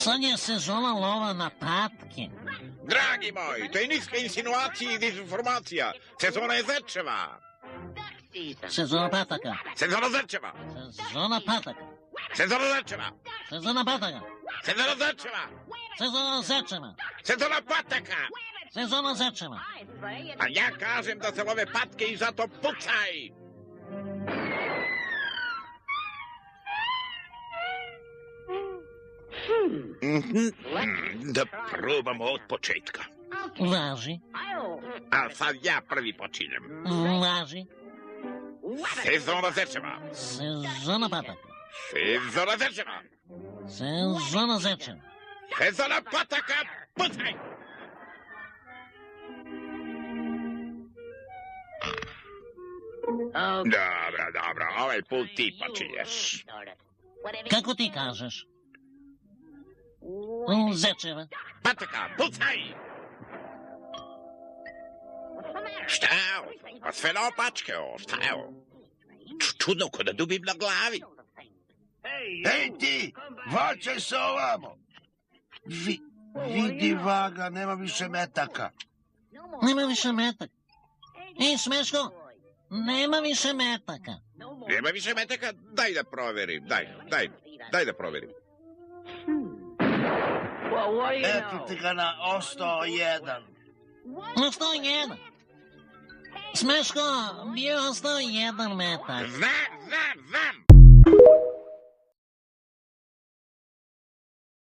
Sad je sezona lova na patke. Dragi moj, to je niska insinuacija i dezinformacija. Sezona je zečeva. Sezona pataka. Sezona zečeva. Sezona pataka. Sezona zečeva. Sezona pataka. Sezona zečeva. Sezona zečeva. Sezona pataka. Sezona zečeva. A ja kažem da se love patke i zato pucaj. Da probamo od početka. Važi. A sad ja prvi počinjem. Važi. Sezona zečeva. Sezona pataka. Sezona zečeva. Sezona zečeva. Sezona pataka, pucaj! Dobro, ovaj put ti počinješ. Kako ti kažeš? Zečeva. Pataka, pucaj! Šta je ovo? Pa sve naopačke ovo, šta je ovo? Čudno, ko da dubim na glavi. Ej ti, vraćaj se ovamo. Vidi vaga, nema više metaka. Nema više metaka. Ej, Smeško, nema više metaka. Nema više metaka? Daj da proverim, daj da proverim. Eto ti ga na ostao jedan. Ostao jedan. Smeško, bio ostao jedan metak. Znam.